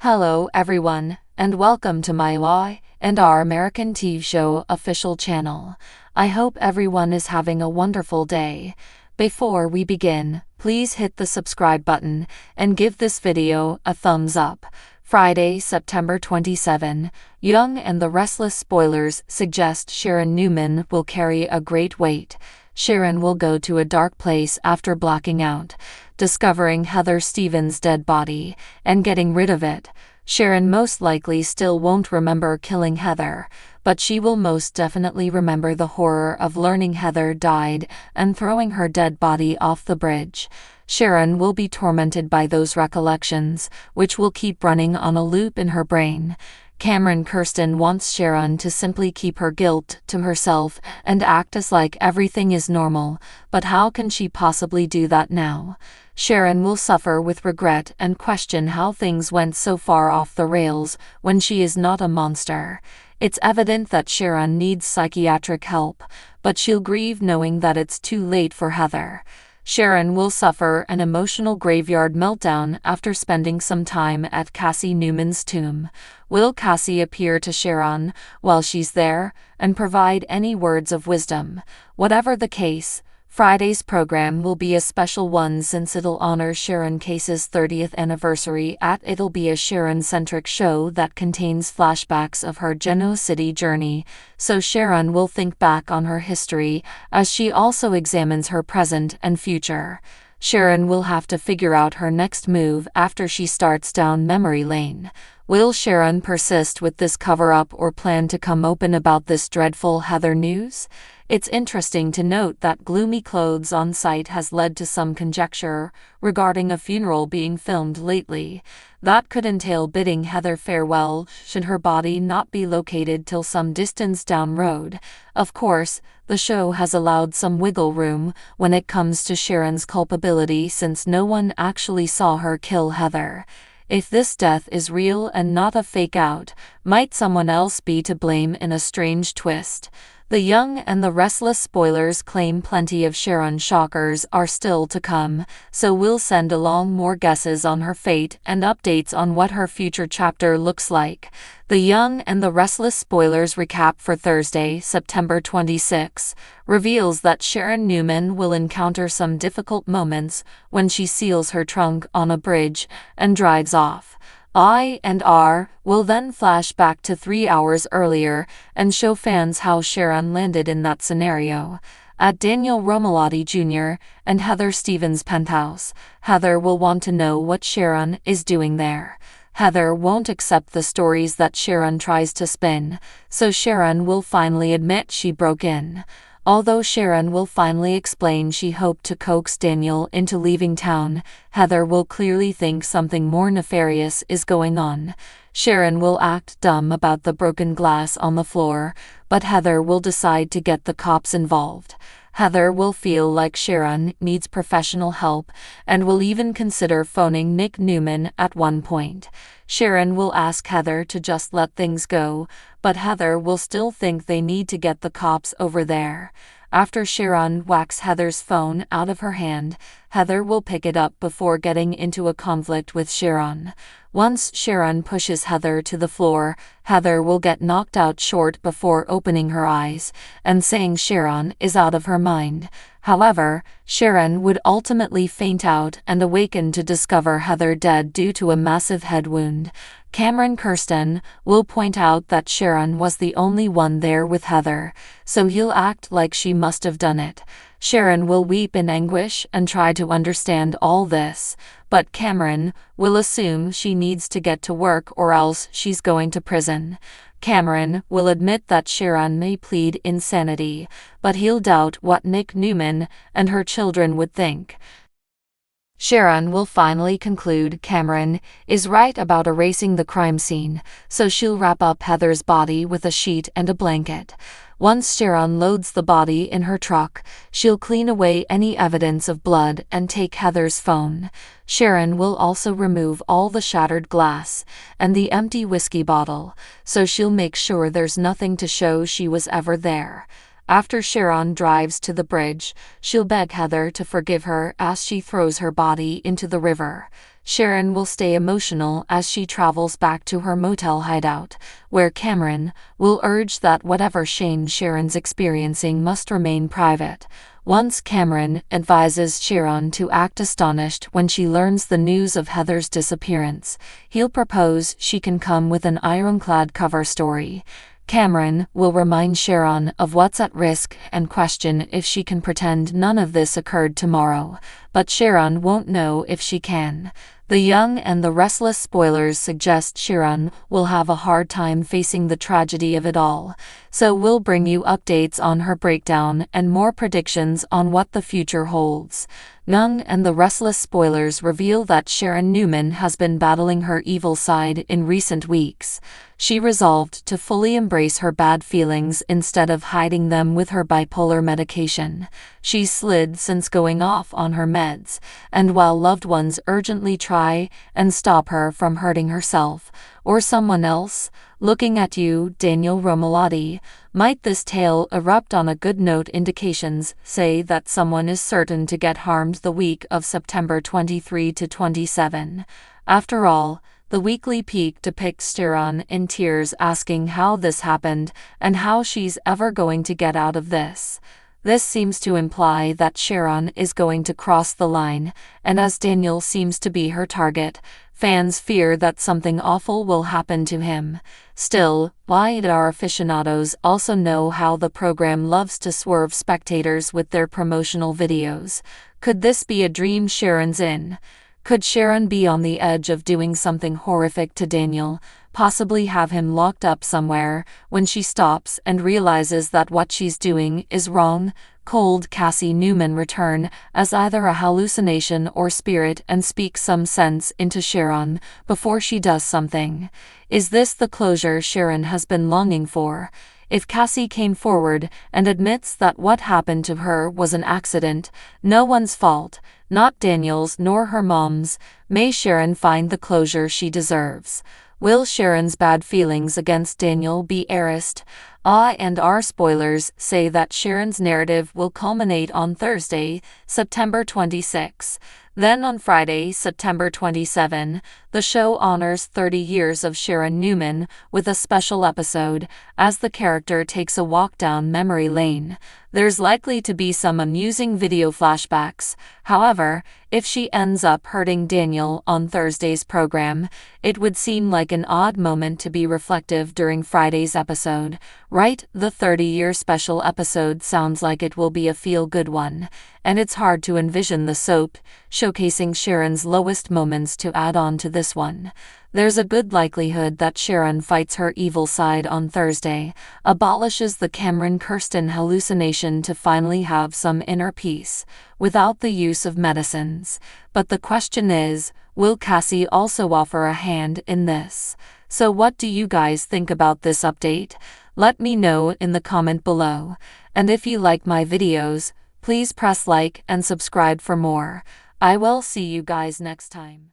Hello everyone, and welcome to my Y and our American TV show official channel. I hope everyone is having a wonderful day. Before we begin, please hit the subscribe button and give this video a thumbs up. Friday, September 27, Young and the Restless spoilers suggest Sharon Newman will carry a great weight. Sharon will go to a dark place after blacking out, discovering Heather Stevens' dead body, and getting rid of it. Sharon most likely still won't remember killing Heather, but she will most definitely remember the horror of learning Heather died and throwing her dead body off the bridge. Sharon will be tormented by those recollections, which will keep running on a loop in her brain. Cameron Kirsten wants Sharon to simply keep her guilt to herself and act as like everything is normal, but how can she possibly do that now? Sharon will suffer with regret and question how things went so far off the rails when she is not a monster. It's evident that Sharon needs psychiatric help, but she'll grieve knowing that it's too late for Heather. Sharon will suffer an emotional graveyard meltdown after spending some time at Cassie Newman's tomb. Will Cassie appear to Sharon while she's there and provide any words of wisdom? Whatever the case, Friday's program will be a special one since it'll honor Sharon Case's 30th anniversary. It'll be a Sharon-centric show that contains flashbacks of her Genoa City journey, so Sharon will think back on her history as she also examines her present and future. Sharon will have to figure out her next move after she starts down memory lane. Will Sharon persist with this cover-up or plan to come open about this dreadful Heather news? It's interesting to note that gloomy clothes on site has led to some conjecture regarding a funeral being filmed lately. That could entail bidding Heather farewell should her body not be located till some distance down road. Of course, the show has allowed some wiggle room when it comes to Sharon's culpability since no one actually saw her kill Heather. If this death is real and not a fake out, might someone else be to blame in a strange twist? The Young and the Restless spoilers claim plenty of Sharon shockers are still to come, so we'll send along more guesses on her fate and updates on what her future chapter looks like. The Young and the Restless spoilers recap for Thursday, September 26, reveals that Sharon Newman will encounter some difficult moments when she seals her trunk on a bridge and drives off. I&R will then flash back to 3 hours earlier and show fans how Sharon landed in that scenario. At Daniel Romalotti Jr. and Heather Stevens' penthouse, Heather will want to know what Sharon is doing there. Heather won't accept the stories that Sharon tries to spin, so Sharon will finally admit she broke in. Although Sharon will finally explain she hoped to coax Daniel into leaving town, Heather will clearly think something more nefarious is going on. Sharon will act dumb about the broken glass on the floor, but Heather will decide to get the cops involved. Heather will feel like Sharon needs professional help and will even consider phoning Nick Newman at one point. Sharon will ask Heather to just let things go, but Heather will still think they need to get the cops over there. After Sharon whacks Heather's phone out of her hand, Heather will pick it up before getting into a conflict with Sharon. Once Sharon pushes Heather to the floor, Heather will get knocked out short before opening her eyes and saying Sharon is out of her mind. However, Sharon would ultimately faint out and awaken to discover Heather dead due to a massive head wound. Cameron Kirsten will point out that Sharon was the only one there with Heather, so he'll act like she must have done it. Sharon will weep in anguish and try to understand all this, but Cameron will assume she needs to get to work or else she's going to prison. Cameron will admit that Sharon may plead insanity, but he'll doubt what Nick Newman and her children would think. Sharon will finally conclude Cameron is right about erasing the crime scene, so she'll wrap up Heather's body with a sheet and a blanket. Once Sharon loads the body in her truck, she'll clean away any evidence of blood and take Heather's phone. Sharon will also remove all the shattered glass and the empty whiskey bottle, so she'll make sure there's nothing to show she was ever there. After Sharon drives to the bridge, she'll beg Heather to forgive her as she throws her body into the river. Sharon will stay emotional as she travels back to her motel hideout, where Cameron will urge that whatever shame Sharon's experiencing must remain private. Once Cameron advises Sharon to act astonished when she learns the news of Heather's disappearance, he'll propose she can come with an ironclad cover story. Cameron will remind Sharon of what's at risk and question if she can pretend none of this occurred tomorrow, but Sharon won't know if she can. The Young and the Restless spoilers suggest Sharon will have a hard time facing the tragedy of it all, so we'll bring you updates on her breakdown and more predictions on what the future holds. Young and the Restless spoilers reveal that Sharon Newman has been battling her evil side in recent weeks. She resolved to fully embrace her bad feelings instead of hiding them with her bipolar medication. She's slid since going off on her meds, and while loved ones urgently try and stop her from hurting herself or someone else, looking at you, Daniel Romalotti, might this tale erupt on a good note? Indications say that someone is certain to get harmed the week of September 23 to 27. After all, the weekly peak depicts Sharon in tears asking how this happened and how she's ever going to get out of this. This seems to imply that Sharon is going to cross the line, and as Daniel seems to be her target, fans fear that something awful will happen to him. Still, wide-our aficionados also know how the program loves to swerve spectators with their promotional videos. Could this be a dream Sharon's in? Could Sharon be on the edge of doing something horrific to Daniel, possibly have him locked up somewhere, when she stops and realizes that what she's doing is wrong? Cold Cassie Newman return as either a hallucination or spirit and speak some sense into Sharon before she does something. Is this the closure Sharon has been longing for? If Cassie came forward and admits that what happened to her was an accident, no one's fault, not Daniel's nor her mom's, may Sharon find the closure she deserves. Will Sharon's bad feelings against Daniel be erased? And our spoilers say that Sharon's narrative will culminate on Thursday, September 26. Then on Friday, September 27, the show honors 30 years of Sharon Newman with a special episode, as the character takes a walk down memory lane. There's likely to be some amusing video flashbacks. However, if she ends up hurting Daniel on Thursday's program, it would seem like an odd moment to be reflective during Friday's episode, right? The 30-year special episode sounds like it will be a feel-good one, and it's hard to envision the soap showcasing Sharon's lowest moments to add on to this one. There's a good likelihood that Sharon fights her evil side on Thursday, abolishes the Cameron Kirsten hallucination to finally have some inner peace, without the use of medicines. But the question is, will Cassie also offer a hand in this? So what do you guys think about this update? Let me know in the comment below. And if you like my videos, please press like and subscribe for more. I will see you guys next time.